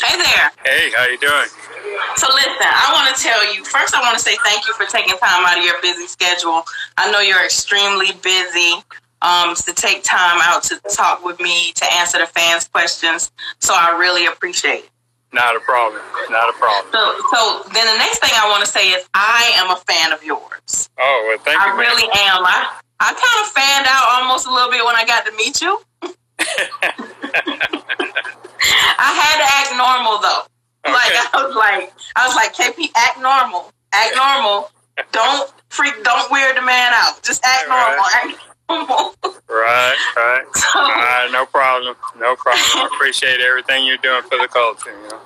Hey there. Hey, how you doing? So listen, I want to tell you, first I want to say thank you for taking time out of your busy schedule. I know you're extremely busy to take time out to talk with me, to answer the fans' questions. So I really appreciate it. Not a problem. Not a problem. So then the next thing I want to say is I am a fan of yours. Oh, well, thank you. I really am. I kind of fanned out almost a little bit when I got to meet you. I had to act normal though. Okay. I was like, KP, act normal. Act normal. Don't weird the man out. Just act normal. Act normal. Right. So, no problem. I appreciate everything you're doing for the culture. You know?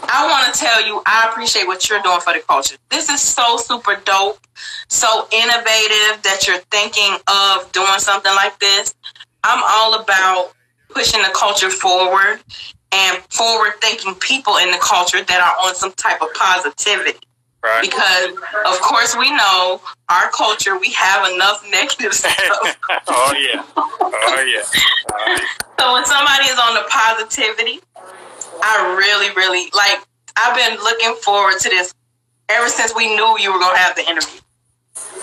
I want to tell you, I appreciate what you're doing for the culture. This is so super dope, so innovative that you're thinking of doing something like this. I'm all about pushing the culture forward and forward-thinking people in the culture that are on some type of positivity. Right. Because, of course, we know our culture, we have enough negative stuff. Oh, yeah. So when somebody is on the positivity, I really, really, I've been looking forward to this ever since we knew you were going to have the interview.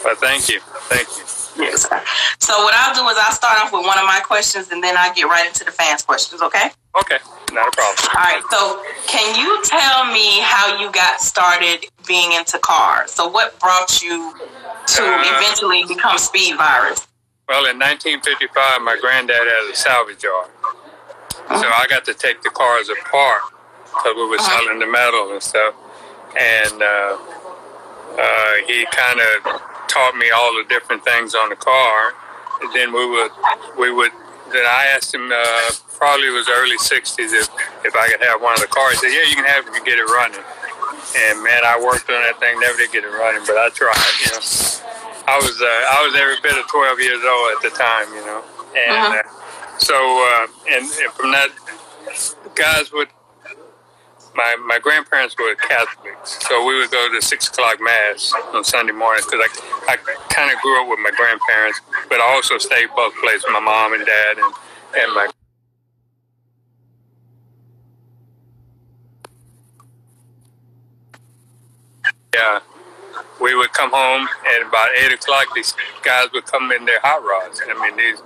Well, thank you. Yes. So what I'll do is I'll start off with one of my questions and then I'll get right into the fans' questions, okay? Okay, not a problem. All right, so can you tell me how you got started being into cars? So what brought you to eventually become Speed Virus? Well, in 1955, my granddad had a salvage yard. So I got to take the cars apart because we were selling the metal and stuff. And he kind of taught me all the different things on the car. And then then I asked him, probably it was early 60s, if I could have one of the cars. He said, yeah, you can have it if you get it running. And man, I worked on that thing, never did get it running, but I tried, you know. I was every bit of 12 years old at the time, you know. And and from that, guys would, my grandparents were Catholics, so we would go to 6 o'clock mass on Sunday mornings because I kind of grew up with my grandparents, but I also stayed both places with my mom and dad and my. Yeah, we would come home and about 8 o'clock these guys would come in their hot rods. I mean these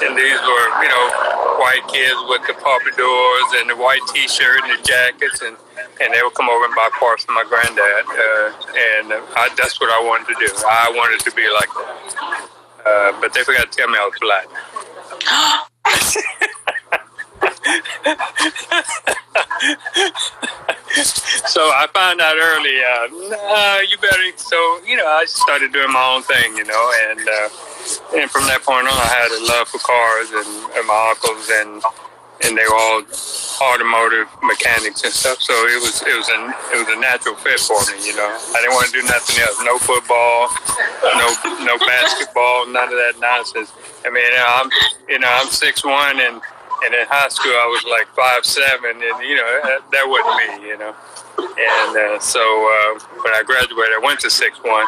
were, you know, white kids with the pompadours and the white T-shirt and the jackets, and they would come over and buy parts from my granddad. That's what I wanted to do. I wanted to be like that. But they forgot to tell me I was black. So I found out early, you better. So, you know, I started doing my own thing, you know, and from that point on, I had a love for cars, and my uncles, and they were all automotive mechanics and stuff. So it was a natural fit for me, you know. I didn't want to do nothing else. No football, no basketball, none of that nonsense. I mean, I'm 6'1", and in high school I was like 5'7", and you know that wasn't me, you know. And so when I graduated, I went to 6'1",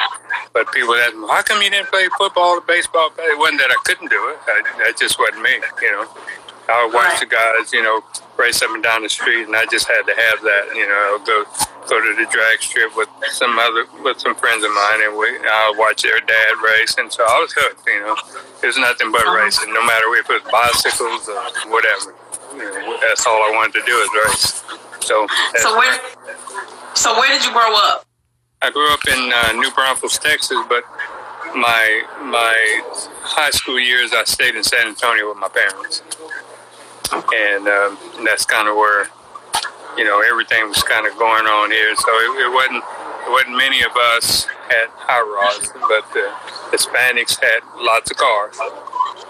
but people asked me, how come you didn't play football or baseball? It wasn't that I couldn't do it. That just wasn't me, you know. I would watch the guys, you know, race up and down the street, and I just had to have that, you know. I would go to the drag strip with some friends of mine, and I would watch their dad race, and so I was hooked, you know. It was nothing but racing, no matter if it was bicycles or whatever. You know, that's all I wanted to do is race. So where did you grow up? I grew up in New Braunfels, Texas, but my high school years I stayed in San Antonio with my parents, and that's kind of where, you know, everything was kind of going on here. So it wasn't many of us had high rods, but the Hispanics had lots of cars,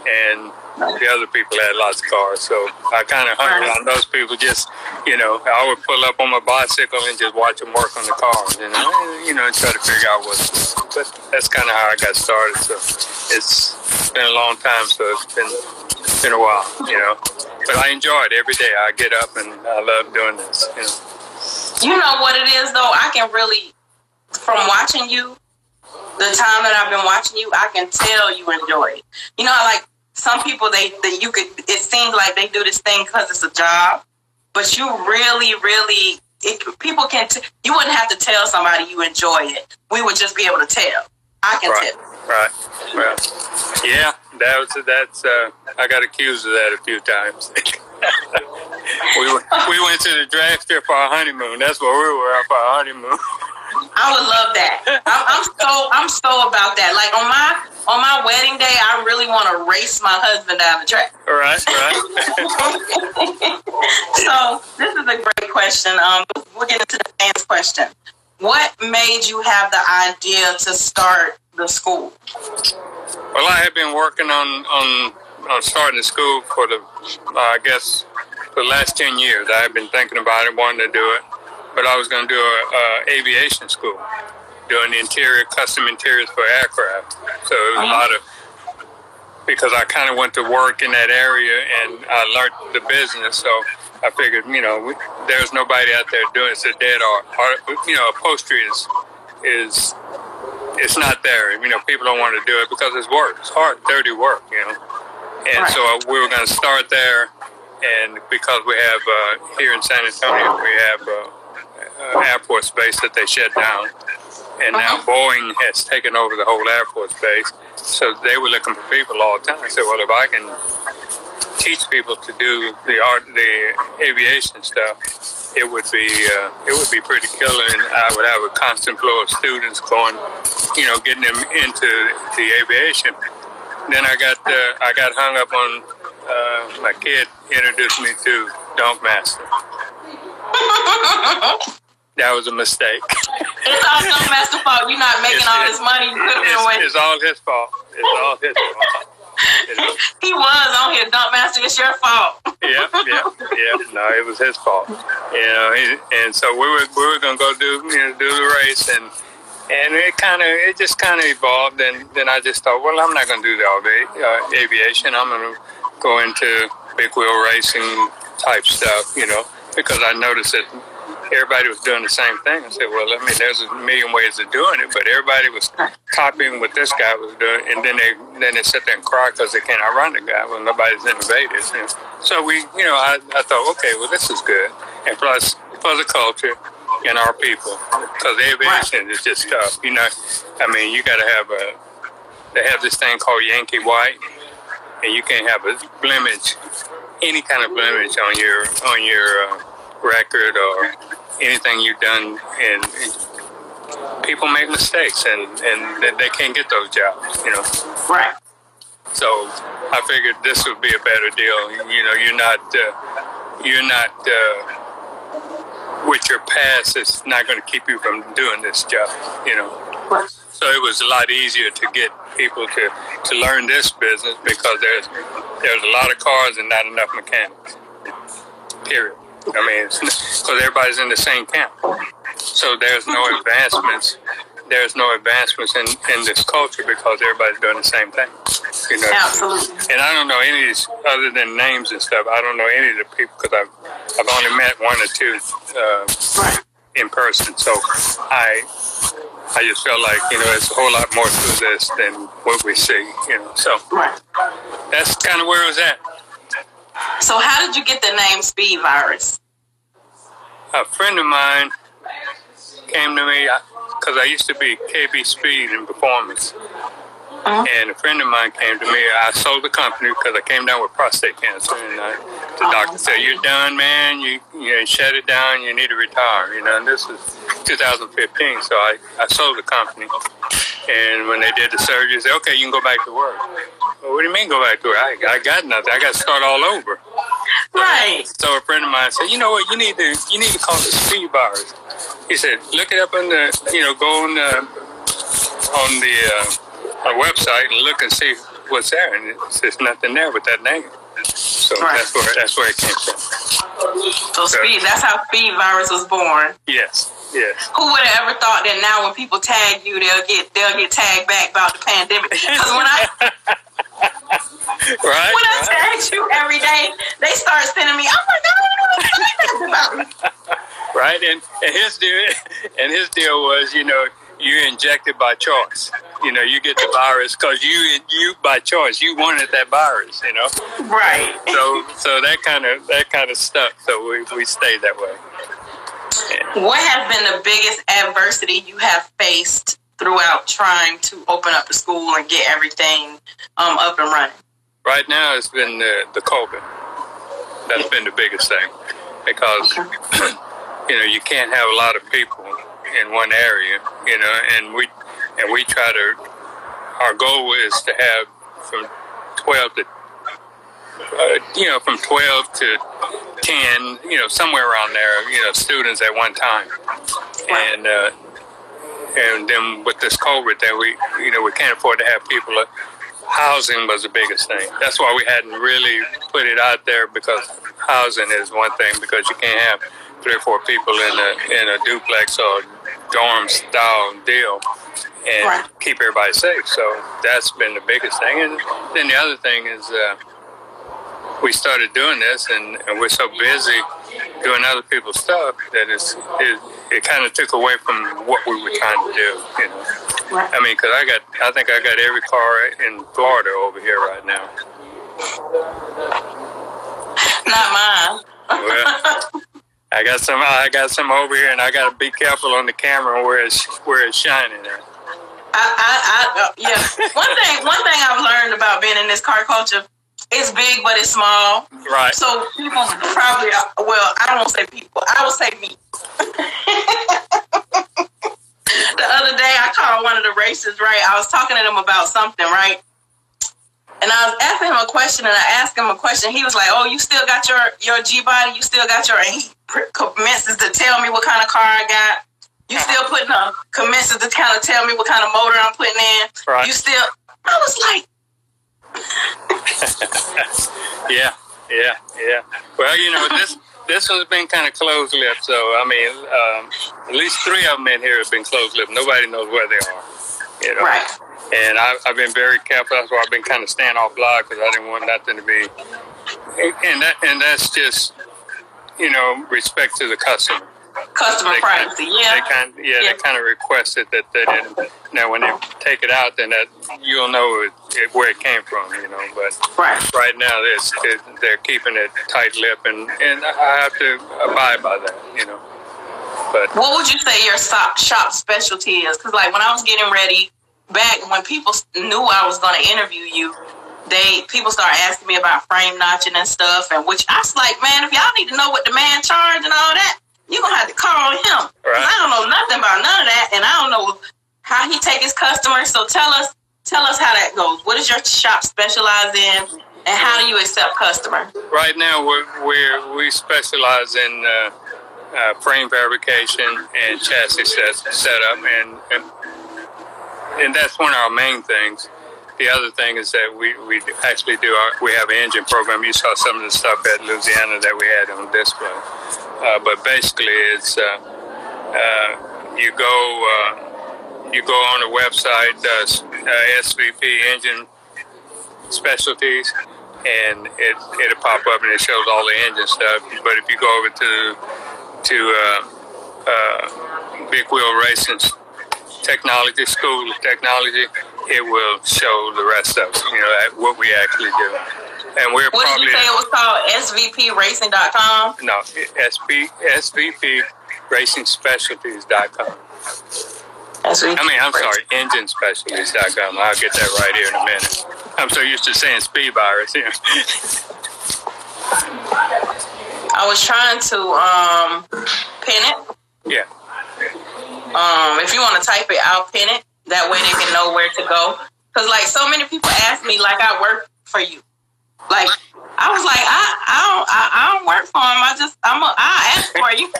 and the other people had lots of cars. So I kind of hung around those people. Just, you know, I would pull up on my bicycle and just watch them work on the cars, and and try to figure out but that's kind of how I got started. So it's been a long time, so it's been a while, you know. But I enjoy it every day. I get up and I love doing this. You know. You know what it is, though? I can really, from watching you, the time that I've been watching you, I can tell you enjoy it. You know, like some people, it seems like they do this thing because it's a job. but you really, really, people can. You wouldn't have to tell somebody you enjoy it. We would just be able to tell. I can tell. Right. Well, yeah, that's. I got accused of that a few times. we went to the drag strip for our honeymoon. That's where we were for our honeymoon. I would love that. I'm so about that. Like on my wedding day, I really want to race my husband down the track. Right. So this is a great question. We'll get into the fans' question. What made you have the idea to start the school? Well, I had been working on starting the school for I guess, for the last 10 years. I had been thinking about it, wanting to do it, but I was going to do a aviation school, doing custom interiors for aircraft. So it was a lot of, because I kind of went to work in that area and I learned the business, so I figured, there's nobody out there doing it. It's a dead art. Upholstery is it's not there. People don't want to do it because it's work. It's hard, dirty work, And so we were going to start there, and because we have, here in San Antonio, we have Air Force Base that they shut down. And now Boeing has taken over the whole Air Force Base. So they were looking for people all the time. I said, well, if I can teach people to do the aviation stuff, it would be pretty killer, and I would have a constant flow of students going, getting them into the aviation. Then I got hung up on my kid introduced me to Dunk Master. That was a mistake. It's all Dunk Master's fault. You're not making all this money. You could have been away. It's all his fault. He was on here, Dunk Master. It's your fault. Yeah. No, it was his fault. And so we were gonna go do the race, and it just kind of evolved. And then I just thought, well, I'm not gonna do the aviation. I'm gonna go into big wheel racing type stuff, because I noticed that everybody was doing the same thing. I said, well, there's a million ways of doing it, but everybody was copying what this guy was doing, and then they sit there and cry because they can't outrun the guy. Well, nobody's innovative. So I thought, okay, well, this is good, and plus for the culture and our people, because aviation is just tough. You got to have they have this thing called Yankee White, and you can't have a blemish, any kind of blemish on your record or anything you've done, and people make mistakes, and they can't get those jobs, Right. So I figured this would be a better deal. You're not with your past. It's not going to keep you from doing this job. Right. So it was a lot easier to get people to learn this business because there's a lot of cars and not enough mechanics. Period. Because everybody's in the same camp. So there's no advancements. There's no advancements in this culture because everybody's doing the same thing. Absolutely. And I don't know any of these, other than names and stuff, I don't know any of the people because I've only met one or two in person. So I just felt like, it's a whole lot more to this than what we see, So that's kind of where it was at. So how did you get the name Speed Virus? A friend of mine came to me because I used to be KB Speed in Performance. And a friend of mine came to me. I sold the company because I came down with prostate cancer. And the doctor said, you're done, man. You shut it down. You need to retire. And this was 2015. So I sold the company. And when they did the surgery, they said, okay, you can go back to work. Well, what do you mean go back to work? I got nothing. I got to start all over. Right. So a friend of mine said, you know what? You need to call it Speed Virus. He said, look it up on go on the website and look and see what's there. And there's nothing there with that name. So that's where it came from. So Speed, that's how Speed Virus was born. Yes. Who would have ever thought that now when people tag you, they'll get tagged back about the pandemic? Because when I tag you every day, they start sending me, oh my God, I don't know what about me. Right, and his deal was, you're injected by choice. You know, you get the virus because you by choice, you wanted that virus, you know? Right. So that kind of stuff. So we stayed that way. Yeah. What has been the biggest adversity you have faced throughout trying to open up the school and get everything up and running? Right now, it's been the COVID. That's been the biggest thing because, you know, you can't have a lot of people in one area, you know, and we try to, our goal is to have from 12 to, from 12 to 10, you know, somewhere around there, you know, students at one time. And then with this COVID that we can't afford to have people. Housing was the biggest thing. That's why we hadn't really put it out there, because housing is one thing, because you can't have 3 or 4 people in a duplex or dorm style deal and keep everybody safe. So that's been the biggest thing. And then the other thing is we started doing this, and we're so busy doing other people's stuff that it kind of took away from what we were trying to do, you know. I mean, because I think I got every car in Florida over here right now. Not mine. Well, I got some over here, and I got to be careful on the camera where it's shining at. Yeah. One thing I've learned about being in this car culture, it's big, but it's small. Right. So people probably, I won't say people, I will say me. The other day I called one of the races, right? I was talking to them about something, right? And I was asking him a question, and I asked him a question. He was like, "Oh, you still got your G-body? You still got your..." And he commences to tell me what kind of car I got. You still putting commences to kind of tell me what kind of motor I'm putting in. Right. You still... I was like... Yeah. Well, you know, this one's been kind of closed-lipped, so, I mean, at least 3 of them in here have been closed-lipped. Nobody knows where they are, you know? Right. And I've been very careful. That's why I've been kind of staying off block, because I didn't want nothing to be... And that's just, you know, respect to the customer. Customer privacy, yeah. They kind of requested that they didn't. Now, when they take it out, then that you'll know where it came from, you know. But right now, they're keeping it tight-lipped, and I have to abide by that, you know. But what would you say your shop specialty is? Because, like, when I was getting ready, back when people knew I was going to interview you, people started asking me about frame notching and stuff, and which I was like, man, if y'all need to know what the man charged and all that, you're going to have to call him. Right. I don't know nothing about none of that, and I don't know how he take his customers. So tell us how that goes. What does your shop specialize in, and how do you accept customers? Right now, we specialize in frame fabrication and chassis setup, and that's one of our main things. The other thing is that we actually we have an engine program. You saw some of the stuff at Louisiana that we had on display. But basically, it's you go on the website, SVP Engine Specialties, and it'll pop up and it shows all the engine stuff. But if you go over to Big Wheel Racing Technology, School of Technology, it will show the rest of it, you know, what we actually do. And we're what probably... What did you say it was called? SVPRacing.com? No, SVPRacingSpecialties.com. I'm sorry, EngineSpecialties.com. I'll get that right here in a minute. I'm so used to saying speed virus here. I was trying to pin it. Yeah. If you want to type it, I'll pin it. That way they can know where to go. Because, like, so many people ask me, like, I work for you. Like, I was like, I don't work for him. I ask for you.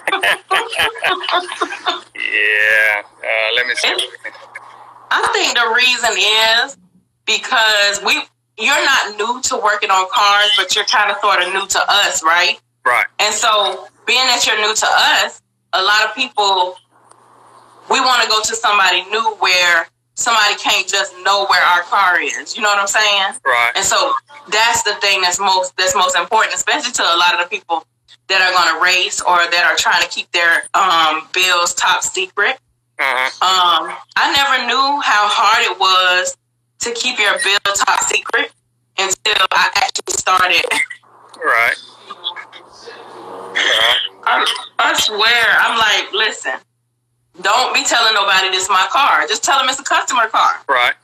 Yeah. Let me see. I think the reason is because you're not new to working on cars, but you're kind of sort of new to us, right? Right. And so, being that you're new to us, a lot of people, we want to go to somebody new where somebody can't just know where our car is. You know what I'm saying? Right. And so that's the thing that's most important, especially to a lot of the people that are going to race or that are trying to keep their bills top secret. I never knew how hard it was to keep your bill top secret until I actually started. Right. I swear, I'm like, listen, don't be telling nobody this is my car. Just tell them it's a customer car. Right.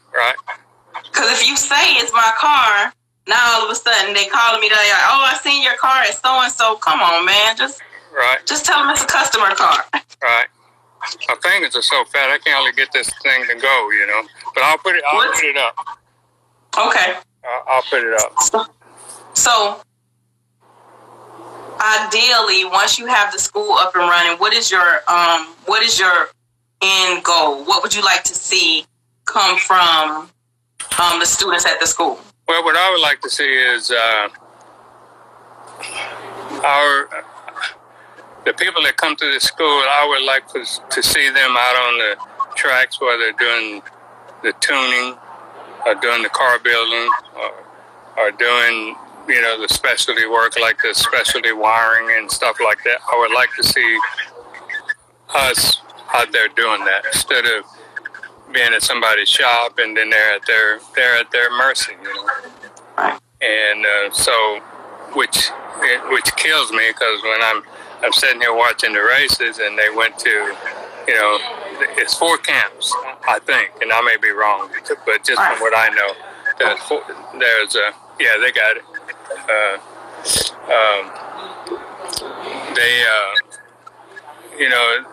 Because if you say it's my car, now all of a sudden they calling me, they're like, oh, I seen your car at so-and-so. Come on, man. Just tell them it's a customer car. Right. My fingers are so fat, I can't hardly get this thing to go, you know. But I'll put it up. Okay. I'll put it up. So, ideally, once you have the school up and running, what is your end goal? What would you like to see come from the students at the school? Well, what I would like to see is the people that come to the school. I would like to see them out on the tracks, whether doing the tuning or doing the car building or doing, you know, the specialty work like the specialty wiring and stuff like that. I would like to see us out there doing that instead of being at somebody's shop and then they're at their mercy, you know. And so, which kills me, because when I'm sitting here watching the races and they went to, you know, it's 4 camps, I think, and I may be wrong, but just from what I know, there's they got it. You know,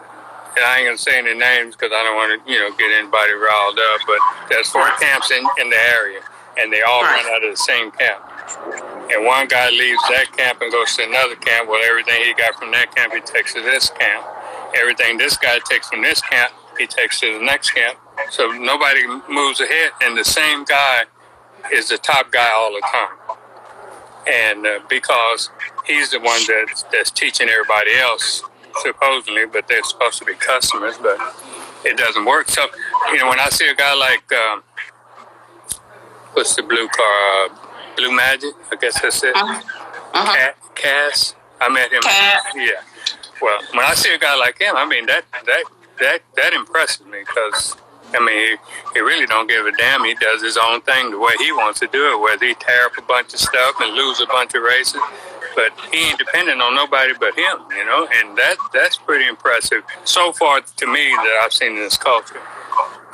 and I ain't gonna say any names because I don't want to, you know, get anybody riled up. But there's 4 camps in the area, and they all run out of the same camp. And one guy leaves that camp and goes to another camp. Well, everything he got from that camp, he takes to this camp. Everything this guy takes from this camp, he takes to the next camp. So nobody moves ahead, and the same guy is the top guy all the time. And because he's the one that's teaching everybody else, supposedly, but they're supposed to be customers, but it doesn't work. So, you know, when I see a guy like, what's the blue car? Blue Magic, I guess that's it. Cass, I met him. Yeah. Well, when I see a guy like him, I mean, that impresses me, because, I mean, he really don't give a damn. He does his own thing the way he wants to do it, whether he tear up a bunch of stuff and lose a bunch of races. But he ain't dependent on nobody but him, you know, and that's pretty impressive so far to me that I've seen in this culture.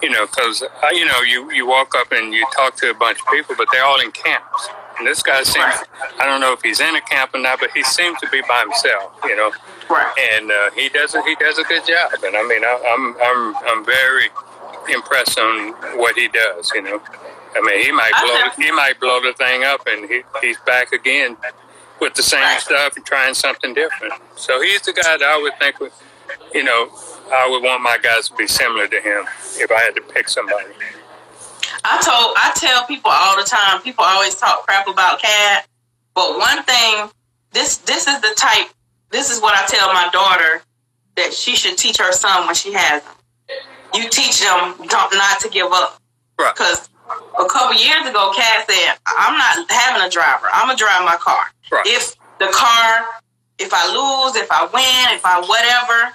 You know, because, you know, you walk up and you talk to a bunch of people, but they're all in camps. And this guy seems, I don't know if he's in a camp or not, but he seems to be by himself, you know. And he does a good job. And I mean, I'm very impressed on what he does, you know. I mean, he might blow the thing up, and he's back again with the same stuff and trying something different. So he's the guy that I would think, you know, I would want my guys to be similar to him if I had to pick somebody. I tell people all the time, people always talk crap about Cat, but one thing, this is what I tell my daughter that she should teach her son when she has him. You teach them not to give up. Because a couple years ago, Cat said, I'm not having a driver. I'm going to drive my car. If I lose, if I win, if I whatever,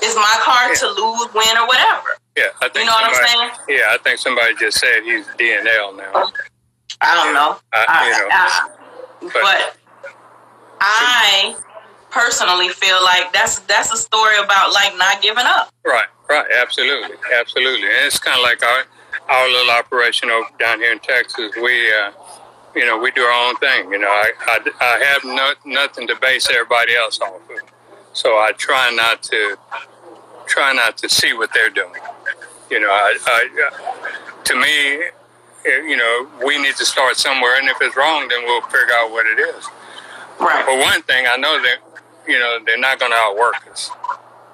it's my car to lose, win, or whatever. Yeah, I think, you know what I'm saying? Yeah, I think somebody just said he's DNL now. I don't know. But I personally feel like that's a story about like not giving up. Right, absolutely. And it's kind of like our little operation over down here in Texas. We, you know, we do our own thing. You know, I have nothing to base everybody else off of. So I try not to see what they're doing. You know, to me, you know, we need to start somewhere, and if it's wrong, then we'll figure out what it is. But one thing I know that, you know, they're not going to outwork us.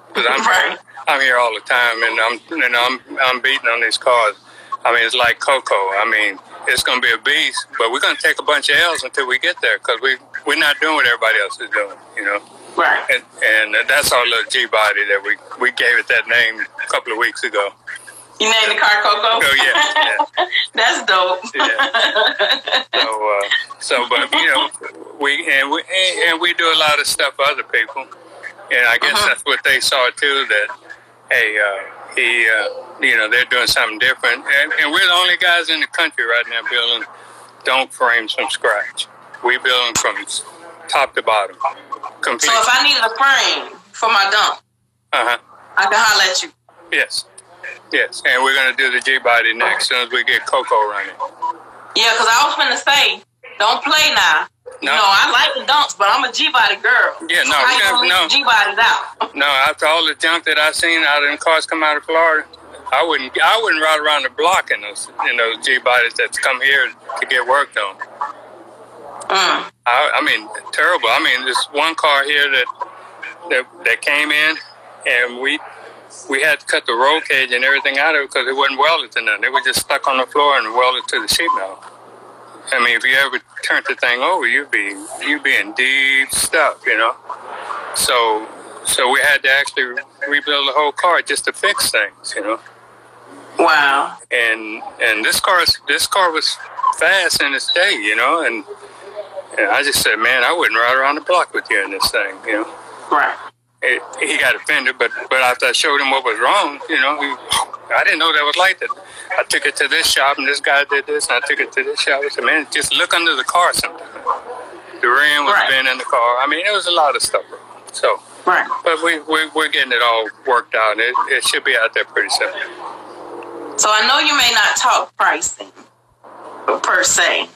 Because I'm here all the time, and I'm beating on these cars. I mean, it's like Coco. I mean, it's going to be a beast, but we're going to take a bunch of L's until we get there, because we're not doing what everybody else is doing, you know. And that's our little G-body that we gave it that name a couple of weeks ago. You named the car Coco? Oh, yeah. That's dope. But, you know, we do a lot of stuff for other people. And I guess that's what they saw, too, that, hey, they're doing something different, and we're the only guys in the country right now building donk frames from scratch. We build them from top to bottom. Complete. So if I needed a frame for my donk, I can holler at you. Yes, and we're gonna do the G-body next, as soon as we get Coco running. Yeah, because I was finna say, don't play now. No, I like the dunks, but I'm a G-body girl. Yeah, so how you gonna leave G-bodies out? No, after all the junk that I've seen out of the cars come out of Florida, I wouldn't ride around the block in those G-bodies that's come here to get worked on. I mean, terrible. I mean, there's one car here that came in, and we had to cut the roll cage and everything out of it because it wasn't welded to nothing. It was just stuck on the floor and welded to the sheet metal. I mean, if you ever turned the thing over, you'd be in deep stuff, So we had to actually rebuild the whole car just to fix things, Wow. And this car was fast in its day, and I just said, man, I wouldn't ride around the block with you in this thing, Right. He got offended, but after I showed him what was wrong, I didn't know that was like that. I took it to this shop, and this guy did this, and I took it to this shop. I said, man, just look under the car sometimes. The rim was bent in the car. I mean, it was a lot of stuff. So, but we're getting it all worked out. It should be out there pretty soon. So I know you may not talk pricing per se,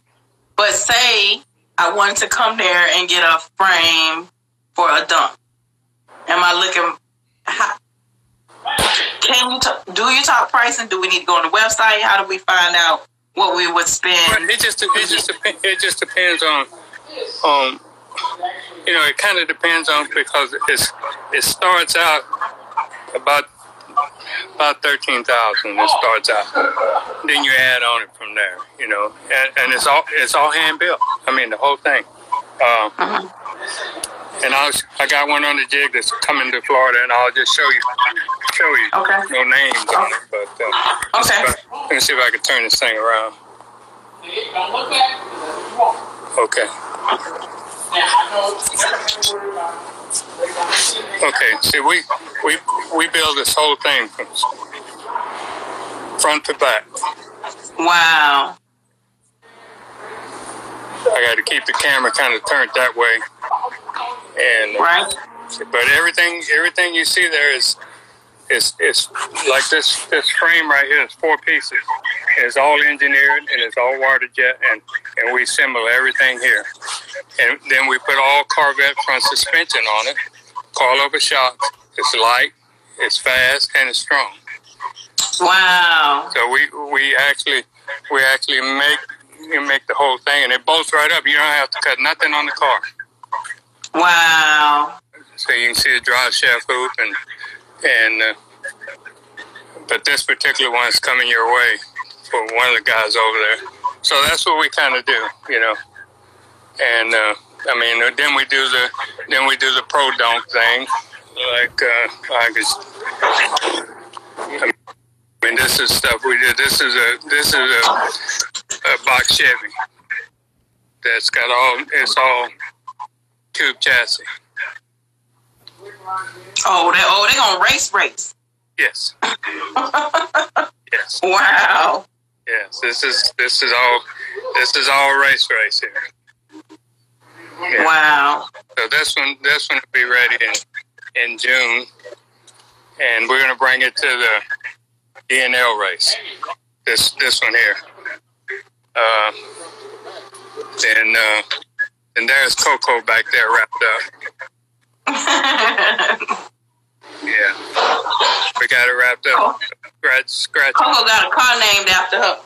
but say I wanted to come there and get a frame for a dump. Am I looking? Do you talk pricing? Do we need to go on the website? How do we find out what we would spend? Well, it just depends on it kind of depends on, because it starts out about 13,000. It starts out. Then you add on it from there, and it's all hand built. I mean, the whole thing. And I got one on the jig that's coming to Florida, and I'll just show you. Okay. No names on it, but let me see if I can turn this thing around. Okay. Okay. See, we build this whole thing from front to back. Wow. I got to keep the camera kind of turned that way, and but everything you see there is like this frame right here is 4 pieces. It's all engineered and it's all water jet, and we assemble everything here, and then we put all Corvette front suspension on it, coilover shocks. It's light, it's fast, and it's strong. Wow. So we actually make the whole thing, and it bolts right up. You don't have to cut nothing on the car. Wow. So you can see the drive shaft hoop, and but this particular one is coming your way for one of the guys over there. So that's what we kind of do, And I mean, then we do the pro donk thing, like I mean, this is stuff we did. This is a box Chevy that's got it's all tube chassis. Oh, they're gonna race. Yes. Yes. Wow. Yes. This is all race here. Yeah. Wow. So this one will be ready in June, and we're gonna bring it to the E&L race. This one here. Then there's Coco back there wrapped up. Yeah, we got it wrapped up. Scratch. Coco got a car named after her.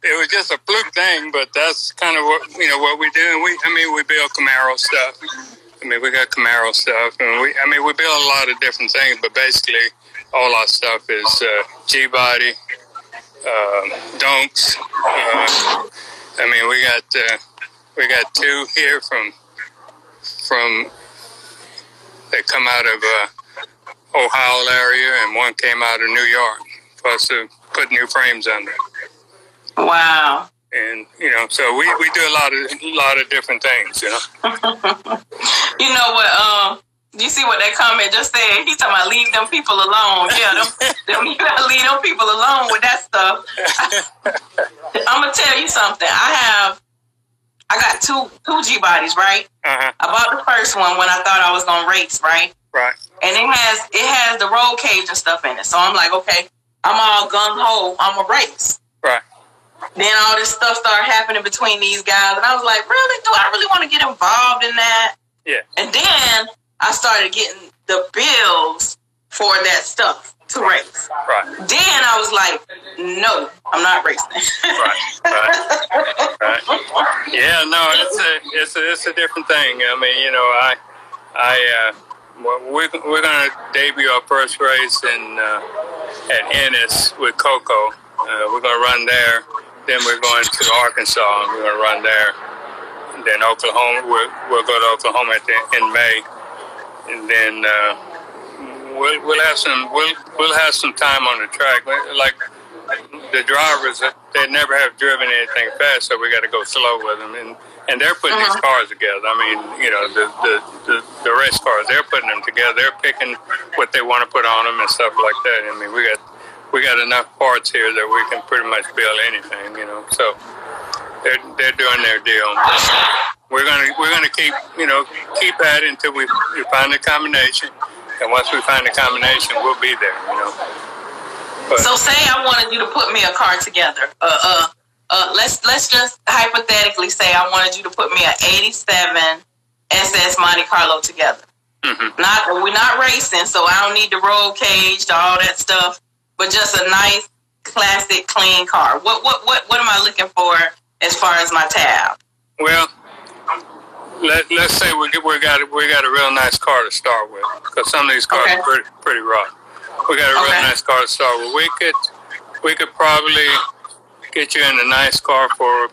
it was just a fluke thing, but that's kind of what we do. We build Camaro stuff. I mean, we got Camaro stuff, and we build a lot of different things, but basically all our stuff is G-body, donks. We got 2 here from that come out of Ohio area, and 1 came out of New York for us to put new frames under. Wow. And so we do a lot of different things. You know what? You see what that comment just said? He's talking about leave them people alone. Yeah, you gotta leave them people alone with that stuff. I'm gonna tell you something. I got two G bodies, right? I bought the first one when I thought I was gonna race, right? Right. And it has the roll cage and stuff in it. So I'm like, okay, I'm all gung ho. I'm a race. Right. Then all this stuff started happening between these guys, and I was like, really? Do I really want to get involved in that? Yeah. And then I started getting the bills for that stuff to race. Right. Then I was like, no, I'm not racing. Right. Yeah, no, it's a different thing. I mean, we're gonna debut our first race at Ennis with Coco. We're gonna run there. Then we're going to Arkansas, and we're gonna run there. And then Oklahoma, we'll go to Oklahoma in May. And then we'll have some time on the track. Like the drivers, they never have driven anything fast, so we got to go slow with them. And they're putting these cars together. I mean, the race cars, they're putting them together. They're picking what they want to put on them and stuff like that. I mean, we got enough parts here that we can pretty much build anything. So they're doing their deal. We're gonna keep at it until we find a combination, and once we find a combination, we'll be there. But, so say I wanted you to put me a car together. Let's just hypothetically say I wanted you to put me an '87 SS Monte Carlo together. We're not racing, so I don't need the roll cage, all that stuff, but just a nice, classic, clean car. What am I looking for as far as my tab? Well, let's say we got a real nice car to start with, because some of these cars are pretty rough. We got a real nice car to start with. We could probably get you in a nice car for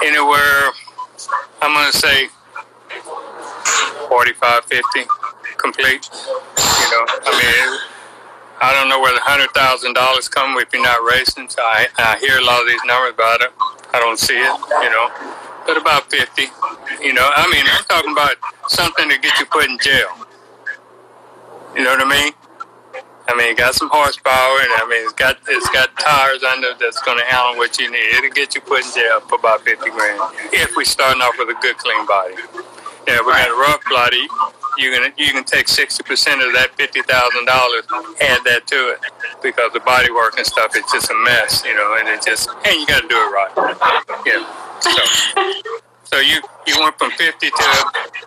anywhere, I'm gonna say 45, 50 complete. I mean, I don't know where the $100,000 come if you're not racing. So I hear a lot of these numbers about it. I don't see it, but about 50. I mean, I'm talking about something to get you put in jail. You know what I mean? I mean, it got some horsepower, and I mean, it's got tires under that's going to handle what you need. It'll get you put in jail for about 50 grand if we're starting off with a good, clean body. Yeah, we got a rough body. You can take 60% of that $50,000, add that to it, because the body work and stuff, it's just a mess, and you got to do it right. Yeah. So you went from $50,000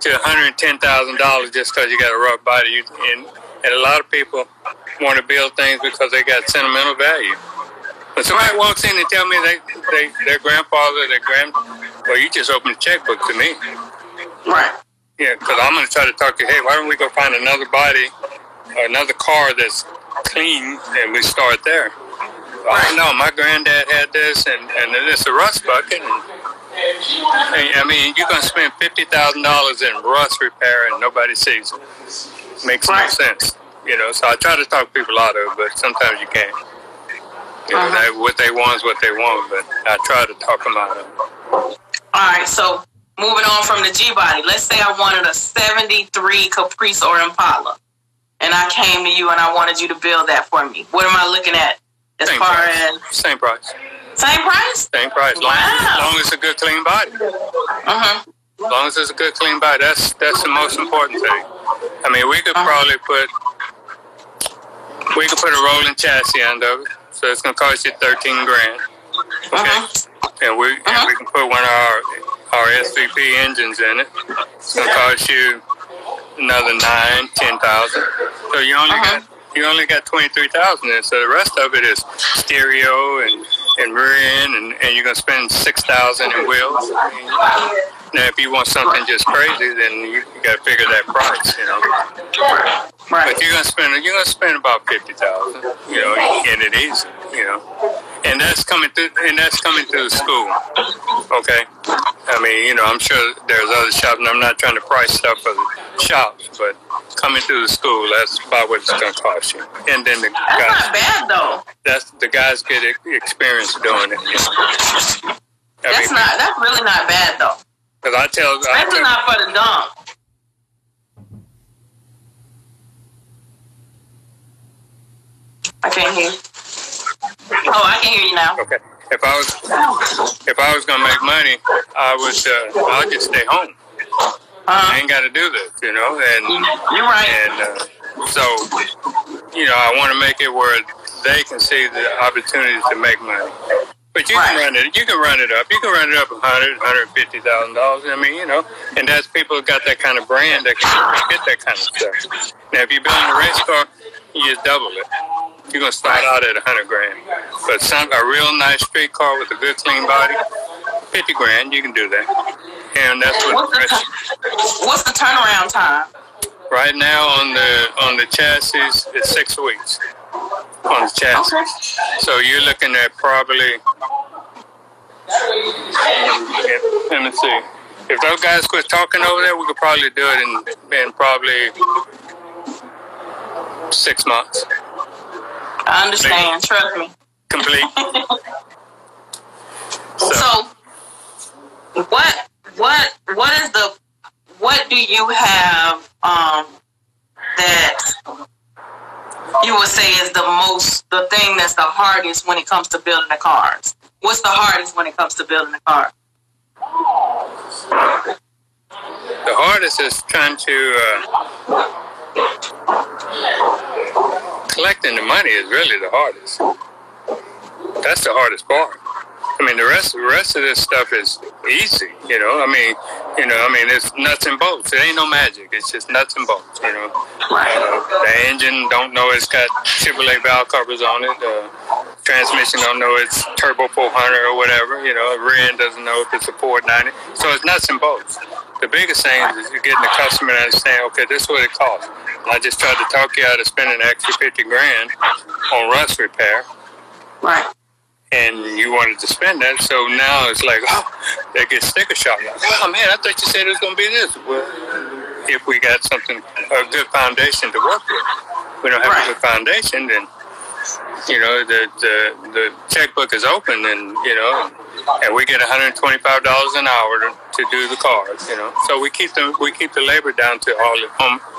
to $110,000 just because you got a rough body, and a lot of people want to build things because they got sentimental value. When somebody walks in and tell me their grandfather, well, you just opened a checkbook to me. Right. Yeah, because I'm going to try to talk to you, hey, why don't we go find another body, or another car that's clean, and we start there. I know, my granddad had this, and it's a rust bucket. And I mean, you're going to spend $50,000 in rust repair, and nobody sees it. Makes no sense. So I try to talk people out of it, but sometimes you can't. What they want is what they want, but I try to talk them out of it. All right, so moving on from the G-Body, let's say I wanted a 73 Caprice or Impala, and I came to you and I wanted you to build that for me. What am I looking at as Same far price. as... Same price. Same price? Same price. Long as it's a good, clean body. As long as it's a good, clean body. That's the most important thing. I mean, we could probably put a rolling chassis under it, so it's going to cost you 13 grand. Okay? And we can put one of our SVP engines in it. It's going to cost you another 10,000. So you only got 23,000 in. So the rest of it is stereo and rear end, and you're going to spend 6,000 in wheels. Now, if you want something just crazy, then you got to figure that price, Right. But you're gonna spend about 50,000, and it is, and that's coming through the school. Okay, I mean, I'm sure there's other shops, and I'm not trying to price stuff for the shops, but coming through the school, that's about what it's gonna cost you. And then the guys, that's not bad though. The guys get experience doing it. That's really not bad though. Because that's not for the dumb. I can't hear you. Oh, I can hear you now. Okay. If I was gonna make money, I'll just stay home. I ain't got to do this, you know. And you're right. And so, you know, I want to make it where they can see the opportunities to make money. But you can run it. You can run it up. You can run it up $150,000. I mean, you know, and that's people who got that kind of brand that can get that kind of stuff. Now, if you're building a race car, you just double it. You're gonna start out at $100,000. But a real nice street car with a good clean body, $50,000. You can do that. And that's what's the turnaround time? Right now on the chassis, it's 6 weeks on the chassis. Okay. So you're looking at probably. Let me see. If those guys quit talking over there, we could probably do it in probably 6 months. I understand. Trust me. Complete. So what do you have that you would say is the thing that's the hardest when it comes to building the cars? What's the hardest when it comes to building a car? The hardest is trying to collecting the money is really the hardest. That's the hardest part. I mean, the rest of this stuff is easy, you know. I mean, it's nuts and bolts. It ain't no magic. It's just nuts and bolts, you know. The engine don't know it's got Chevrolet valve covers on it. Transmission don't know it's turbo 400 or whatever, you know. Rear end doesn't know if it's a 490. So it's nuts and bolts. The biggest thing is you're getting the customer to understand, okay, this is what it costs. And I just tried to talk you out of spending an extra $50,000 on rust repair. Right. And you wanted to spend that, so now it's like, oh, they get sticker shock. Like, oh man, I thought you said it was going to be this. Well, if we got a good foundation to work with, we don't have a good foundation, then you know the checkbook is open, and you know, and we get $125 an hour to do the cars, you know. So we keep the labor down to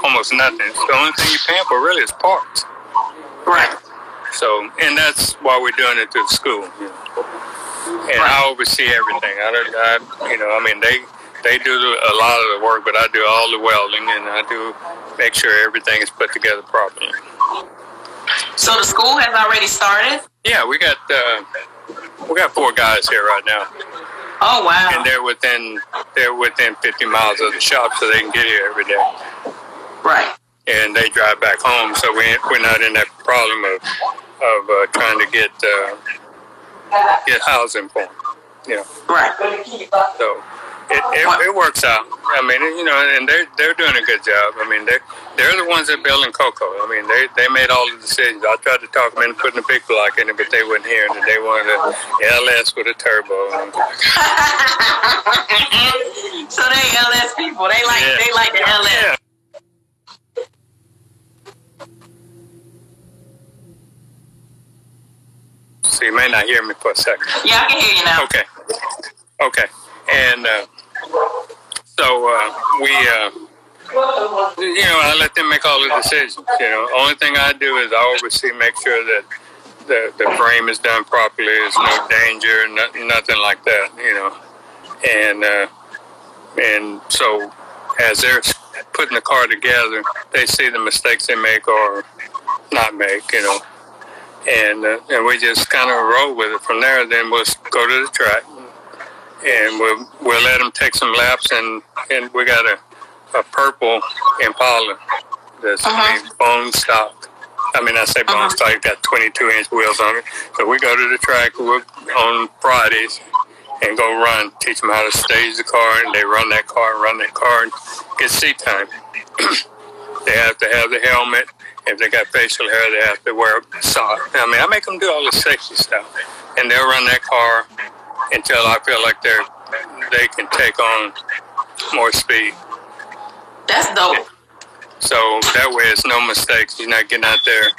almost nothing. The only thing you're paying for really is parts. Right. So, and that's why we're doing it through the school. You know. And I oversee everything. They do a lot of the work, but I do all the welding, and I do make sure everything is put together properly. So the school has already started? Yeah, we got 4 guys here right now. Oh wow! And they're within 50 miles of the shop, so they can get here every day. Right. And they drive back home, so we're not in that problem of trying to get housing for them. You know. Right. So it works out. I mean, you know, and they're doing a good job. I mean, they're the ones that building Cocoa. I mean, they made all the decisions. I tried to talk them into putting a big block in it, but they wouldn't hear it. They wanted a LS with a turbo. So they LS people. They like the LS. Yeah. So you may not hear me for a second. Yeah, I can hear you now. Okay. And we, you know, I let them make all the decisions. You know, only thing I do is I oversee, make sure that the frame is done properly. There's no danger, nothing like that. You know, and so as they're putting the car together, they see the mistakes they make or not make. You know. And we just kind of roll with it from there. Then we'll go to the track, and we'll let them take some laps. And we got a purple Impala that's bone stock. I mean, I say bone stock, got 22-inch wheels on it. So we go to the track on Fridays and go run, teach them how to stage the car, and they run that car and get seat time. They have to have the helmet. If they got facial hair, they have to wear socks. I mean, I make them do all the safety stuff, and they'll run that car until I feel like they can take on more speed. That's dope. So that way, it's no mistakes. You're not getting out there.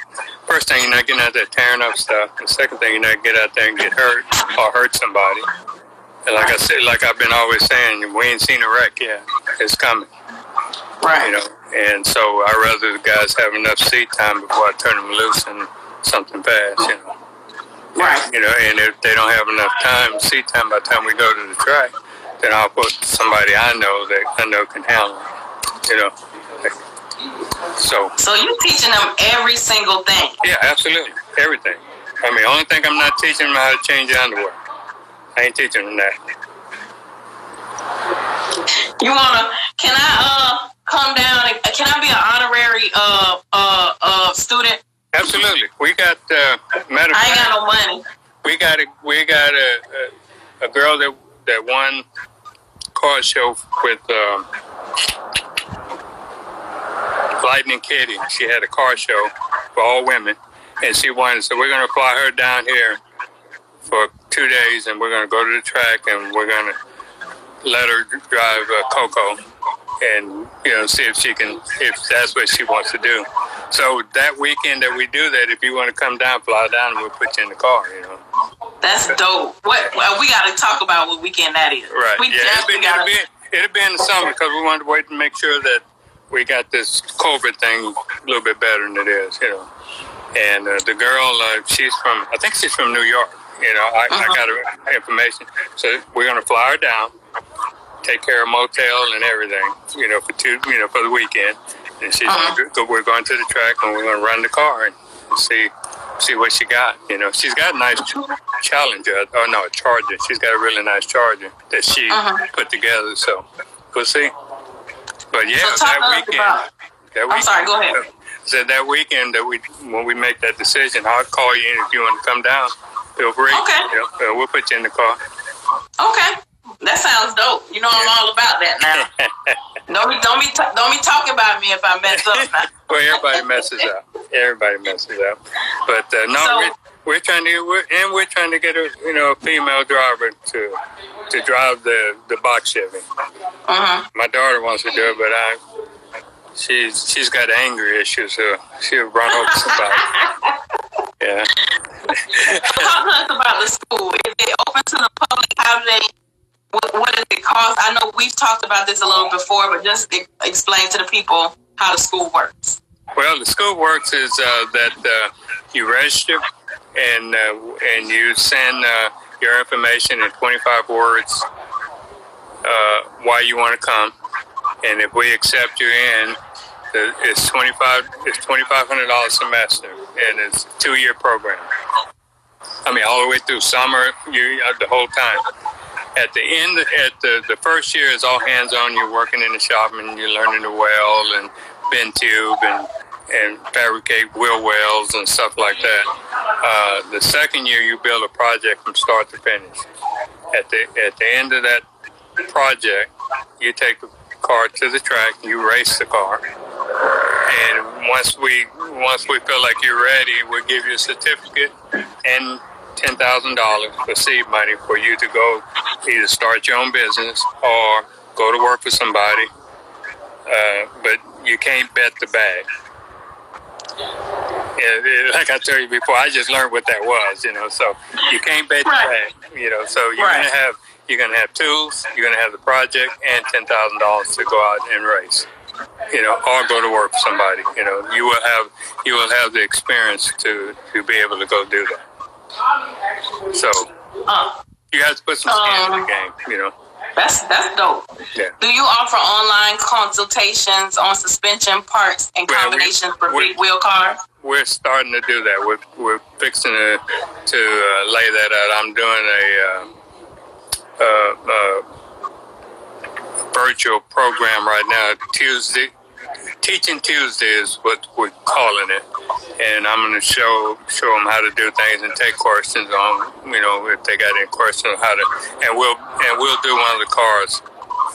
First thing, you're not getting out there tearing up stuff. The second thing, you're not getting out there and get hurt or hurt somebody. And like I said, like I've been always saying, we ain't seen a wreck yet. It's coming. Right. You know. And so I'd rather the guys have enough seat time before I turn them loose something fast, you know. Right. You know, and if they don't have enough time, seat time by the time we go to the track, then I'll put somebody I know that I know can handle it, you know. So you're teaching them every single thing? Yeah, absolutely. Everything. I mean, the only thing I'm not teaching them how to change the underwear. I ain't teaching them that. Can I come down and can I be an honorary student? Absolutely. We got matter of I ain't fact, got no money. We got a girl that won car show with Lightning Kitty. She had a car show for all women, and she won. So we're going to fly her down here for 2 days, and we're going to go to the track, and we're going to let her drive Coco, and see if that's what she wants to do. So that weekend that we do that, if you want to come down, fly down, and we'll put you in the car. That's dope. We got to talk about what weekend that is. Right. It'll be in the summer because we wanted to wait to make sure that we got this COVID thing a little bit better than it is, And the girl, I think she's from New York. I got her information. So we're going to fly her down, take care of motel and everything, for the weekend. And we're going to the track and we're going to run the car and see what she got. She's got a nice Challenger. Oh, no, a Charger. She's got a really nice Charger that she put together. So we'll see. But yeah, so that weekend. I'm sorry, go ahead. So that weekend when we make that decision, I'll call you in if you want to come down. Feel free. Okay. We'll put you in the car. Okay. That sounds dope. I'm all about that now. Don't be talking about me if I mess up now. Well, everybody messes up. But we're trying to get a female driver to drive the box Chevy. My daughter wants to do it, but she's got anger issues, so she'll run over somebody. Yeah. Talk to us about the school. Is it open to the public? What does it cost? I know we've talked about this a little before, but just explain to the people how the school works. Well, the school works is that you register and you send your information in 25 words why you want to come, and if we accept you in, it's $2,500 a semester, and it's a 2-year program. I mean, all the way through summer, the whole time. At the end, the first year is all hands-on. You're working in the shop and you're learning to weld and bend tube and fabricate wheel wells and stuff like that. The second year, you build a project from start to finish. At the end of that project, you take the car to the track, you race the car, and once we feel like you're ready, we'll give you a certificate and $10,000 for seed money for you to go either start your own business or go to work for somebody. But you can't bet the bag. Like I told you before, I just learned what that was, so you can't bet the bag, so you're gonna have tools, you're gonna have the project and $10,000 to go out and race, or go to work for somebody. You will have the experience to be able to go do that. So you have to put some skin in the game, That's dope. Yeah. Do you offer online consultations on suspension parts and combinations for big wheel cars? We're starting to do that. We're fixing to lay that out. I'm doing a virtual program right now. Teaching Tuesday is what we're calling it, and I'm going to show them how to do things and take questions on, if they got any questions on how to, and we'll do one of the cars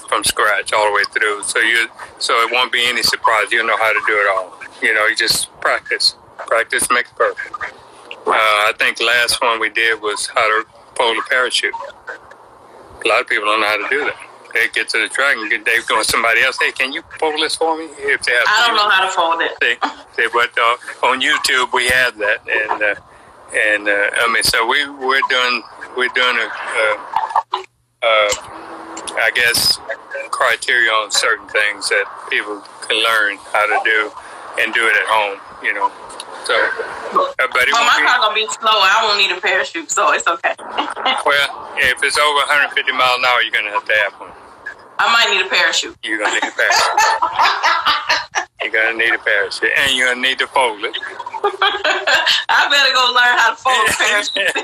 from scratch all the way through. So it won't be any surprise. You'll know how to do it all. You just practice. Practice makes perfect. I think the last one we did was how to fold a parachute. A lot of people don't know how to do that. They get to the track and they go with somebody else. Hey, can you fold this for me? If they have, I don't know how to fold it. But on YouTube we have that, and I mean, so we're doing I guess criteria on certain things that people can learn how to do and do it at home. So, but my car gonna be slow. I won't need a parachute, so it's okay. Well, if it's over 150 miles an hour, you're gonna have to have one. I might need a parachute. You're gonna need a parachute. You're gonna need a parachute, and you're gonna need to fold it. I better go learn how to fold a parachute.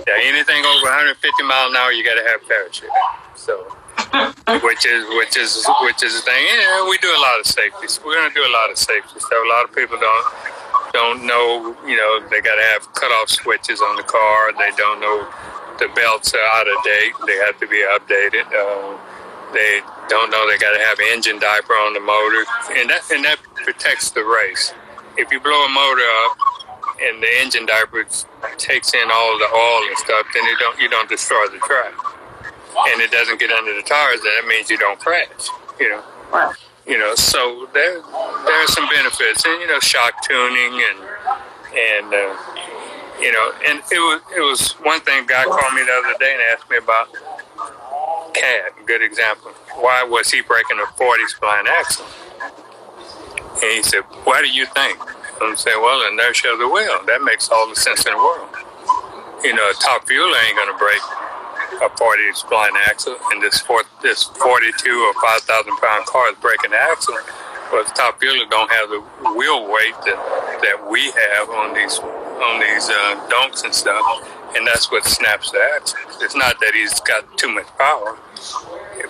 Yeah, anything over 150 miles an hour, you gotta have a parachute. So. Which is the thing. Yeah, we do a lot of safeties. We're gonna do a lot of safeties. So a lot of people don't know. They gotta have cutoff switches on the car. They don't know the belts are out of date. They have to be updated. They don't know they gotta have engine diaper on the motor, and that protects the race. If you blow a motor up and the engine diaper takes in all the oil and stuff, then you don't destroy the track. And it doesn't get under the tires, then that means you don't crash. Right. So there are some benefits, and shock tuning, and and it was one thing. A guy called me the other day and asked me about Cat. Good example. Why was he breaking a 40 spline axle? And he said, "Why do you think?" I'm saying, "Well, inertia of the wheel. That makes all the sense in the world. A top fueler ain't gonna break a 40 spline axle, and this 42 or 5,000 pound car is breaking the axle. Well, the top fueler don't have the wheel weight that we have on these donks and stuff, and that's what snaps the axle. It's not that he's got too much power,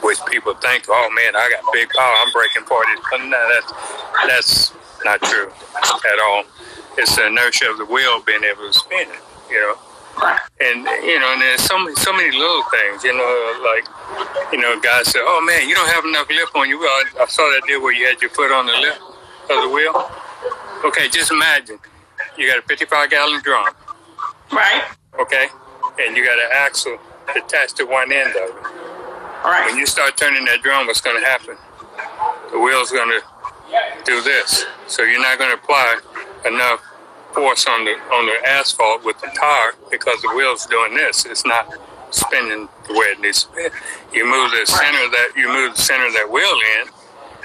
which people think, oh man, I got big power, I'm breaking 40. But no, that's not true at all. It's the inertia of the wheel being able to spin it, And and there's so many little things, guys say, "Oh man, you don't have enough lip on you." Well, I saw that deal where you had your foot on the lip of the wheel. Okay, just imagine you got a 55-gallon drum, right? Okay, and you got an axle attached to one end of it. All right. When you start turning that drum, what's going to happen? The wheel's going to do this, so you're not going to apply enough force on the asphalt with the tire because the wheel's doing this. It's not spinning the way it needs to spin. You move the center of that wheel in.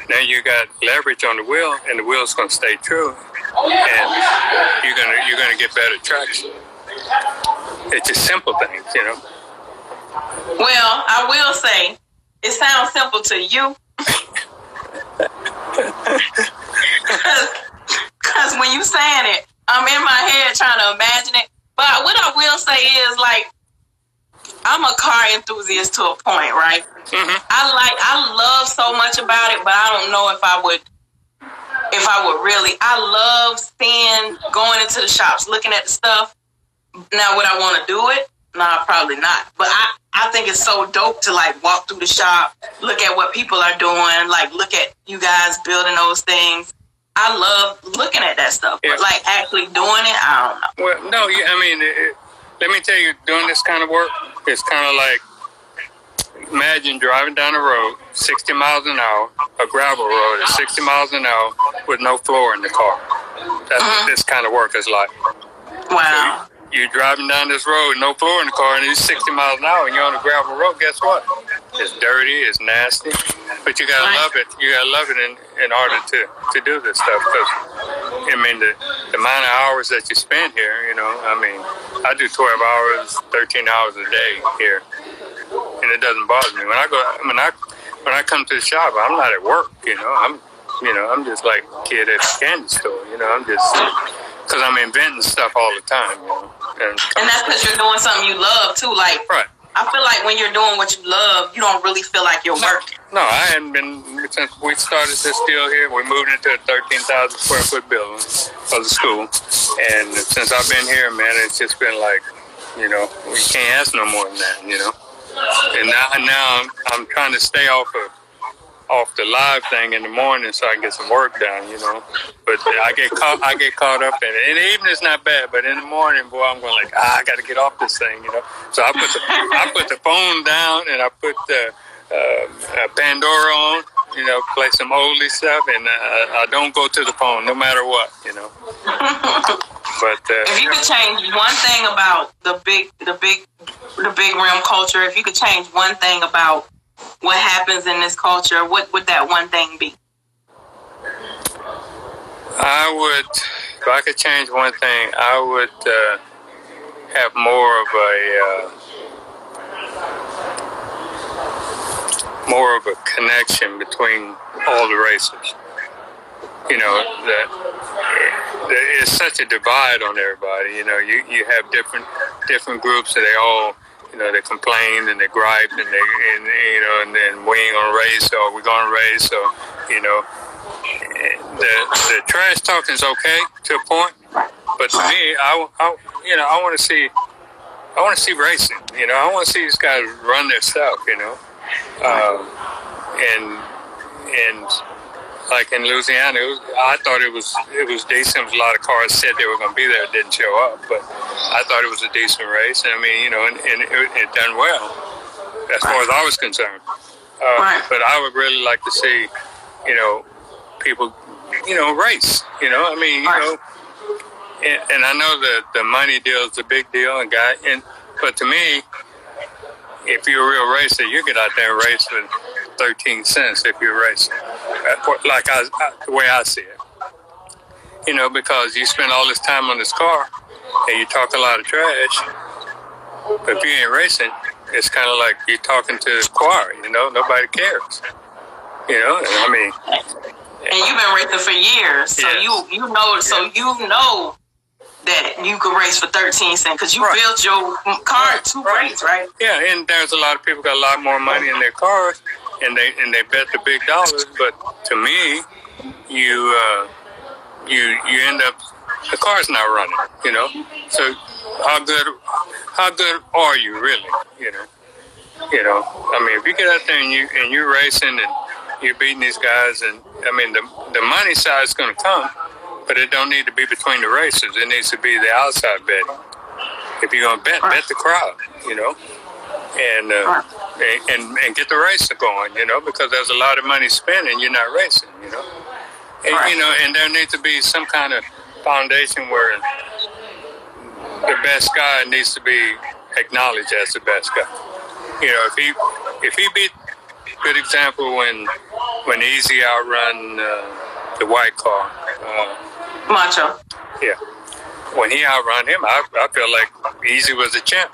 Now you got leverage on the wheel, and the wheel's going to stay true, and you're gonna get better traction. It's just simple things, Well, I will say it sounds simple to you. Because when you saying it, I'm in my head trying to imagine it. But what I will say is, I'm a car enthusiast to a point, right? Mm-hmm. I love so much about it, but I don't know if I would really. I love going into the shops, looking at the stuff. Now, would I want to do it? No, probably not. But I think it's so dope to walk through the shop, look at what people are doing, look at you guys building those things. I love looking at that stuff, but actually doing it, I don't know. Well, no, let me tell you, doing this kind of work, it's kind of like, imagine driving down the road, 60 miles an hour, a gravel road at 60 miles an hour with no floor in the car. That's what this kind of work is like. Wow. So you're driving down this road, no floor in the car, and it's 60 miles an hour, and you're on a gravel road. Guess what? It's dirty, it's nasty, but you gotta love it. You gotta love it in order to do this stuff. Because the amount of hours that you spend here, I do 12 hours, 13 hours a day here, and it doesn't bother me. When I come to the shop, I'm not at work. I'm just like a kid at the candy store. I'm just because I'm inventing stuff all the time. And that's because you're doing something you love too. Right. I feel like when you're doing what you love, you don't really feel like you're working. No, I hadn't been since we started this deal here. We moved into a 13,000 square foot building for the school, and since I've been here, man, it's just been we can't ask no more than that, And now I'm trying to stay off the live thing in the morning so I can get some work done, But I get caught up in it. In the evening it's not bad, but in the morning, boy, I'm going I got to get off this thing, So I put the phone down and I put the Pandora on, play some oldie stuff, and I don't go to the phone no matter what, But if you could change one thing about the big rim culture, if you could change one thing about what happens in this culture, what would that one thing be? I would, if I could change one thing, I would have more of a connection between all the racers. You know, that it's such a divide on everybody. You know, you have different groups that they all, you know, they complain and they gripe and and then we ain't gonna race or we're gonna race or, you know. The trash talking is okay to a point, but to me, I want to see racing. You know, I want to see these guys run their stuff. You know, and like in Louisiana, I thought it was decent. A lot of cars said they were going to be there, didn't show up, but I thought it was a decent race. I mean, you know, and it done well as far as I was concerned. But I would really like to see, you know, people, you know, race. You know, I mean, you know, and I know that the money deal is a big deal, but to me, if you're a real racer, you get out there and race for 13 cents if you're racing. Like the way I see it. You know, because you spend all this time on this car and you talk a lot of trash, but if you ain't racing, it's kind of like you're talking to the choir, you know, nobody cares. You know, I mean. And you've been racing for years, so you know that you could race for 13 cents because you built your car to race, right? Yeah, and there's a lot of people got a lot more money in their cars, and they bet the big dollars. But to me, you end up the car's not running. You know, so how good are you really? You know, I mean, if you get out there and you're racing and you're beating these guys, and I mean the money side is going to come. But it don't need to be between the racers. It needs to be the outside betting. If you're gonna bet the crowd, you know, and get the racer going, you know, because there's a lot of money spent and you're not racing, you know. And you know, and there needs to be some kind of foundation where the best guy needs to be acknowledged as the best guy. You know, if he beat, good example when Easy outrun the white car. Macho. Yeah. When he outrun him, I felt like Easy was the champ.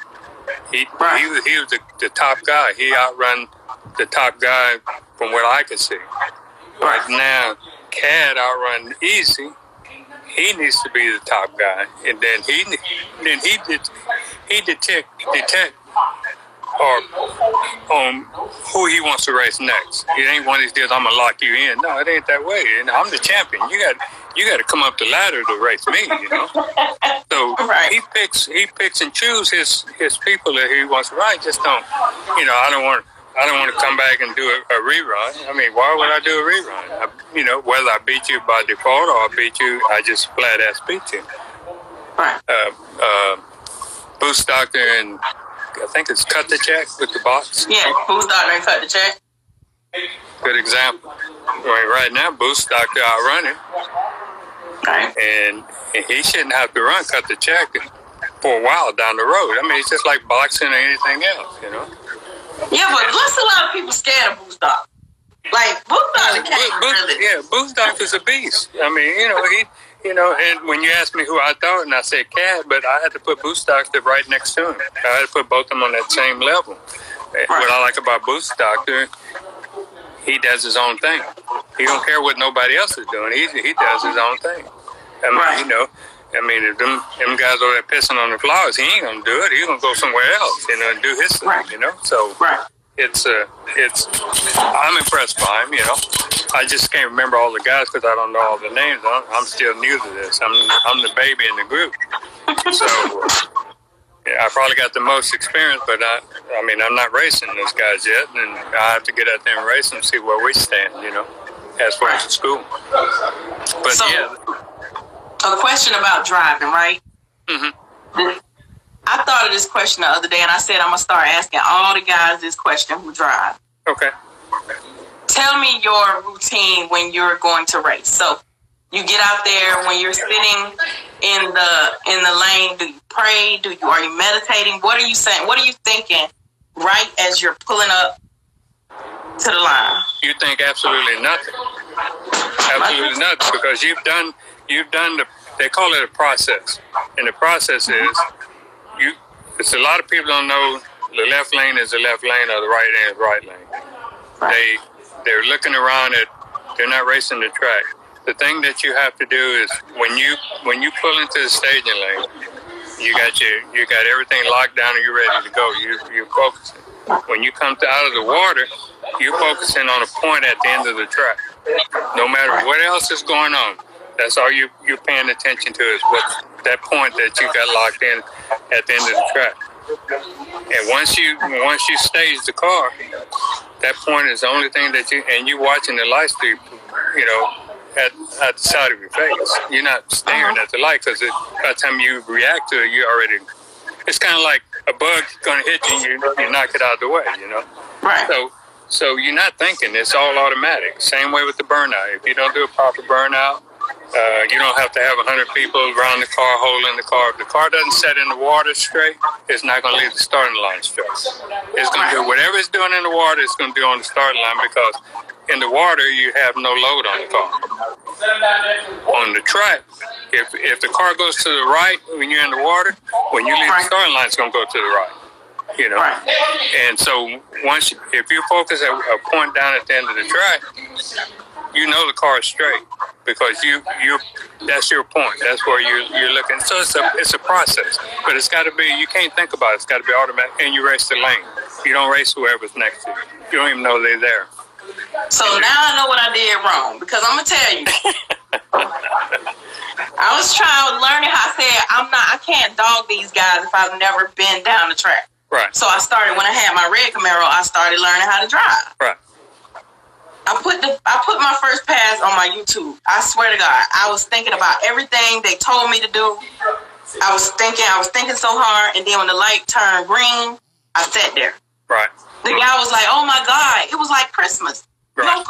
He was the top guy. He outrun the top guy from what I could see. Right now, Cad outrun Easy. He needs to be the top guy, and then he detect or on who he wants to race next. It ain't one of these deals, I'm gonna lock you in. No, it ain't that way. And I'm the champion. You got to come up the ladder to race me, you know. So he picks and chooses his people that he wants to ride. Just don't, you know. I don't want to come back and do a rerun. I mean, why would I do a rerun? You know, whether I beat you by default or I beat you, I just flat ass beat you. Right. Boost Doctor and I think it's Cut the Check with the box. Yeah, Boost Doctor and Cut the Check. Good example. Right now, Boost Doctor outrunning. Right. And he shouldn't have to run Cut the Check for a while down the road. I mean, it's just like boxing or anything else, you know? Yeah, but there's a lot of people scared of Boost Doctor. Like, Boost Doctor can't really. Yeah, Boost Doctor's a beast. I mean, you know, and when you asked me who I thought, and I said Cad, but I had to put Boost Doctor right next to him. I had to put both of them on that same level. Right. What I like about Boost Doctor, he does his own thing. He don't care what nobody else is doing. He does his own thing. I mean, you know, if them guys over there pissing on the flowers, he ain't gonna do it. He's gonna go somewhere else, you know, and do his thing, you know. So it's I'm impressed by him, you know. I just can't remember all the guys because I don't know all the names. I'm still new to this. I'm the baby in the group, so yeah, I probably got the most experience. But I mean, I'm not racing those guys yet, and I have to get out there and race and see where we stand, you know, as far as the school. But so, yeah. A question about driving, right? Mm-hmm. I thought of this question the other day, and I said I'm gonna start asking all the guys this question who drive. Okay. Tell me your routine when you're going to race. So you get out there when you're sitting in the lane. Do you pray? Are you meditating? What are you saying? What are you thinking right as you're pulling up to the line? You think absolutely nothing. Absolutely nothing, because you've done they call it a process. And the process is, it's a lot of people don't know the left lane is the left lane or the right lane is the right lane. They're looking around they're not racing the track. The thing that you have to do is when you pull into the staging lane, you got everything locked down and you're ready to go. You're focusing. When you come out of the water, you're focusing on a point at the end of the track. No matter what else is going on, that's all you're paying attention to is what that point that you got locked in at the end of the track. And once you stage the car, that point is the only thing that you're watching the lights through, at the side of your face. You're not staring at the light, because by the time you react to it, it's kind of like a bug going to hit you, you knock it out of the way, Right. So you're not thinking. It's all automatic. Same way with the burnout. If you don't do a proper burnout, you don't have to have 100 people around the car holding the car. If the car doesn't set in the water straight, it's not going to leave the starting line straight. It's going to do whatever it's doing in the water, it's going to do on the starting line, because in the water, you have no load on the car. On the track, if the car goes to the right when you're in the water, when you leave the starting line, it's going to go to the right. Right. And so if you focus at a point down at the end of the track, the car is straight, because that's your point. That's where you're looking. So it's a process, but it's got to be. You can't think about it. It's got to be automatic. And you race the lane. You don't race whoever's next to you. You don't even know they're there. So now I know what I did wrong, because I'm gonna tell you. I was learning how I said I can't dog these guys if I've never been down the track. Right. So I started, when I had my red Camaro, I started learning how to drive. Right. I put my first pass on my YouTube. I swear to God, I was thinking about everything they told me to do. I was thinking so hard, and then when the light turned green, I sat there. Right. The guy was like, "Oh my God, it was like Christmas. Right.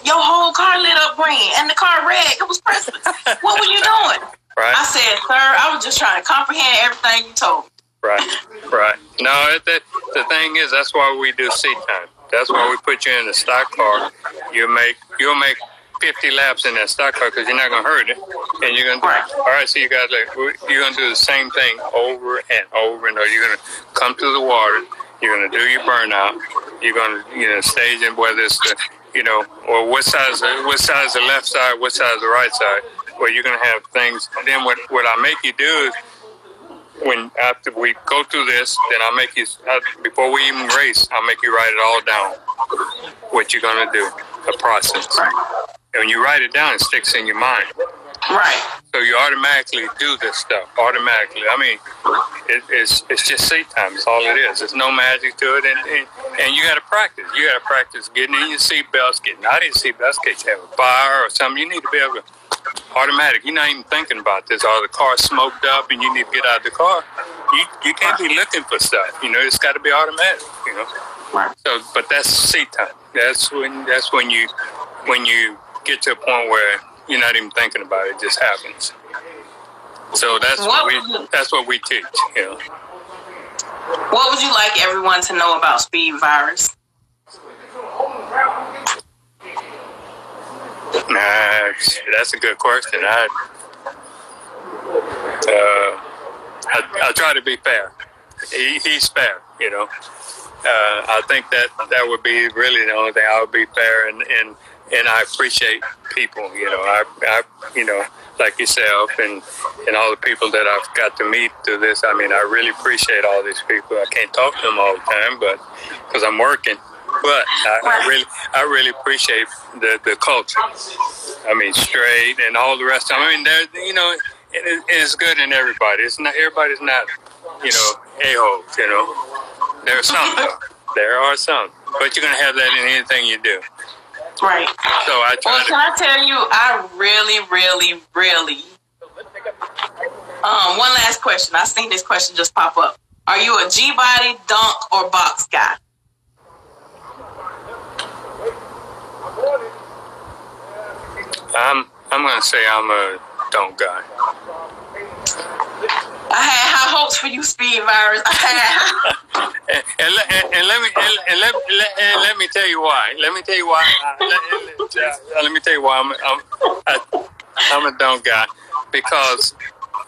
Your whole car lit up green and the car red. It was Christmas. What were you doing?" Right. I said, "Sir, I was just trying to comprehend everything you told me." Right. No, the thing is, that's why we do seat time. That's why we put you in a stock car. You'll make 50 laps in that stock car, because you're not going to hurt it. And you're going to all right, so you're going to do the same thing over and over and over. You're going to come through the water. You're going to do your burnout. You're going to stage in, whether it's or what size the left side, what size the right side. Well, you're going to have things. And then what I make you do is, after we go through this, then I'll make you, before we even race, I'll make you write it all down, what you're going to do, the process. And when you write it down, it sticks in your mind. Right. So you automatically do this stuff, automatically. I mean, it's just seat time. It's all it is. There's no magic to it. And you got to practice. You got to practice getting in your seatbelts, getting out of your seatbelts, in case you have a fire or something. You need to be able to, automatic. You're not even thinking about this. Or the car's smoked up and you need to get out of the car. You can't be looking for stuff. It's got to be automatic. Right. So, but that's seat time. That's when you get to a point where you're not even thinking about it. It just happens. So that's what we teach. What would you like everyone to know about speed virus? That's a good question. I try to be fair. He's fair, I think that would be really the only thing. I would be fair, and I appreciate people. I like yourself and all the people that I've got to meet through this. I mean, I really appreciate all these people. I can't talk to them all the time, but because I'm working. But I really appreciate the culture. I mean, straight and all the rest of them. I mean, it's good in everybody. It's not, everybody's not, a-holes, There are some, though. There are some. But you're going to have that in anything you do. Right. So I try Well, can I tell you, I really, really, really... one last question. I seen this question just pop up. Are you a G-body, dunk, or box guy? I'm going to say I'm a dunk guy. I had high hopes for you, Speed Virus. Let me tell you why. Let me tell you why. Let me tell you why I'm a dunk guy, because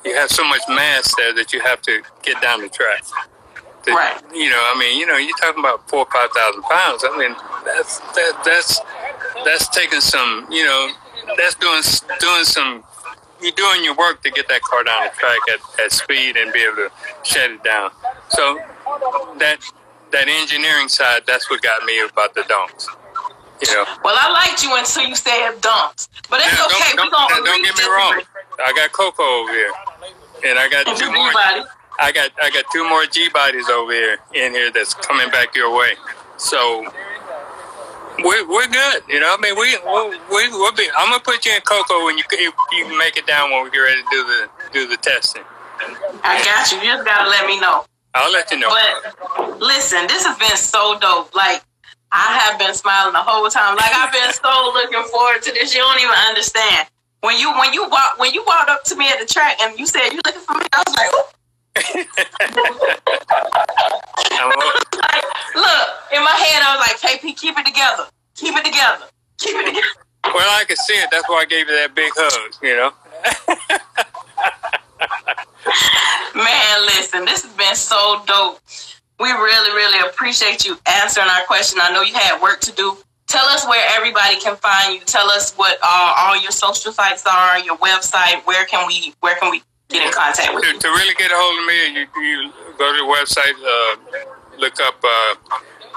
you have so much mass there that you have to get down the track. Right. You're talking about 4,000 or 5,000 pounds. I mean, that's taking some. That's doing some. You're doing your work to get that car down the track at speed and be able to shut it down. So that engineering side, that's what got me about the dunks. Well, I liked you until you said dunks, but it's okay. Don't get me wrong. I got Coco over here, and I got two more. I got 2 more G bodies over here in here that's coming back your way. So we're good. I mean, we'll be. I'm gonna put you in Coco when you can make it down when we get ready to do the testing. I got you. You just gotta let me know. I'll let you know. But listen, this has been so dope. Like, I have been smiling the whole time. Like, I've been so looking forward to this. You don't even understand. When you walked up to me at the track and you said you looking for me, I was like, oh. Like, look, in my head I was like, KP, keep it together. Keep it together. Keep it together. Well, I could see it. That's why I gave you that big hug, Man, listen, this has been so dope. We really, really appreciate you answering our question. I know you had work to do. Tell us where everybody can find you. Tell us what all your social sites are, your website. Where can we get in contact with you? To really get a hold of me, you go to the website, look up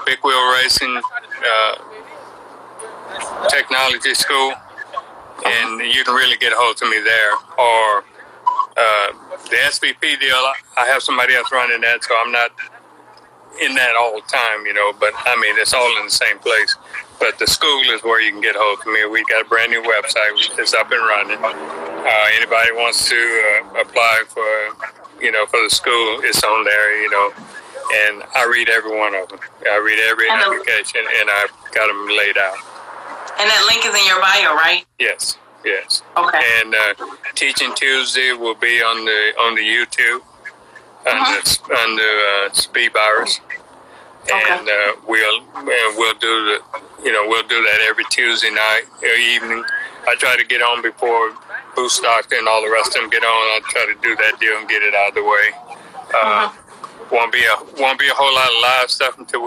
Big Wheel Racing Technology School, and you can really get a hold of me there. Or the SVP deal, I have somebody else running that, so I'm not in that all the time, but I mean, it's all in the same place. But the school is where you can get a hold of me. We got a brand new website that's up and running. Anybody wants to apply for the school, it's on there, and I read every one of them. I read every application, and I've got them laid out. And that link is in your bio, right? Yes. Okay. And Teaching Tuesday will be on the YouTube under Speed Virus. And we'll do that every Tuesday night or evening. I try to get on before Boost Doctor and all the rest of them get on. I'll try to do that deal and get it out of the way. Won't be a whole lot of live stuff until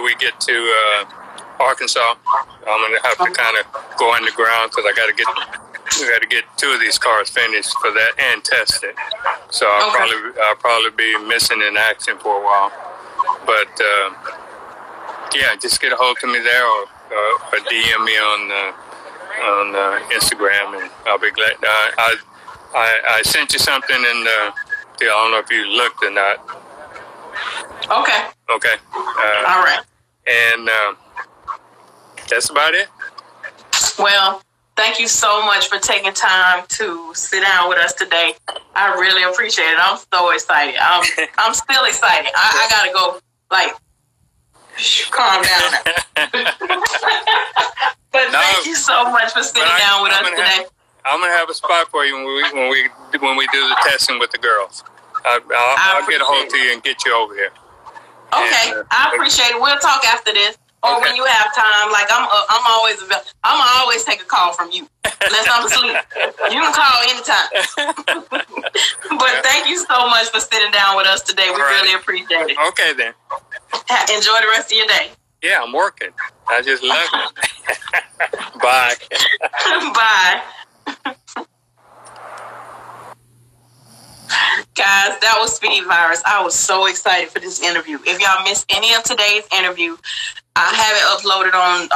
we get to Arkansas. I'm gonna have to kind of go underground because we got to get 2 of these cars finished for that and test it. So I'll probably be missing in action for a while. But just get a hold of me there or DM me on Instagram, and I'll be glad. I sent you something, and I don't know if you looked or not. Okay. All right. And that's about it. Well, thank you so much for taking time to sit down with us today. I really appreciate it. I'm so excited. I'm still excited. I gotta go, calm down now. But thank you so much for sitting down with us today. I'm gonna have a spot for you when we do the testing with the girls. I'll get a hold of you and get you over here. Okay, I appreciate it. We'll talk after this. Or when you have time, I'm always available. I'm always take a call from you unless I'm asleep. You can call anytime. But thank you so much for sitting down with us today. We really appreciate it. Okay then. Enjoy the rest of your day. Yeah, I'm working. I just love it. Bye. Bye. Guys, that was Speed Virus. I was so excited for this interview. If y'all missed any of today's interview, I have it uploaded on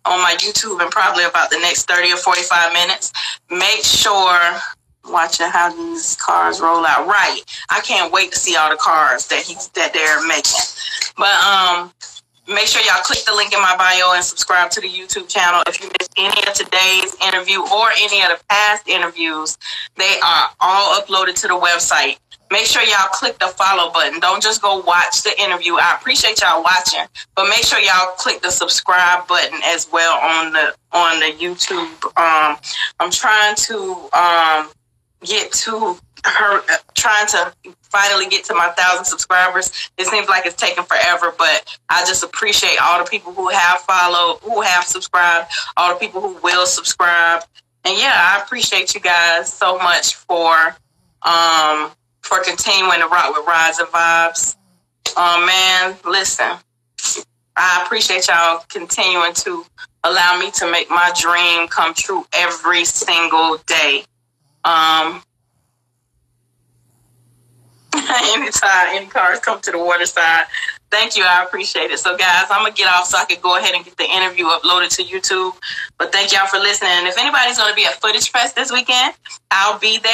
my YouTube in probably about the next 30 or 45 minutes. Make sure, watching how these cars roll out. Right. I can't wait to see all the cars that they're making. But make sure y'all click the link in my bio and subscribe to the YouTube channel. If you missed any of today's interview or any of the past interviews, they are all uploaded to the website. Make sure y'all click the follow button. Don't just go watch the interview. I appreciate y'all watching, but make sure y'all click the subscribe button as well on the YouTube. I'm trying to get to her, trying to finally get to my 1,000 subscribers. It seems like it's taken forever, but I just appreciate all the people who have followed, who have subscribed, all the people who will subscribe. And yeah, I appreciate you guys so much for continuing to rock with Rydes and Vybes. Man, listen, I appreciate y'all continuing to allow me to make my dream come true every single day. Anytime any cars come to the water side. Thank you. I appreciate it. So, guys, I'm going to get off so I can go ahead and get the interview uploaded to YouTube. But thank y'all for listening. And if anybody's going to be at Footage Fest this weekend, I'll be there.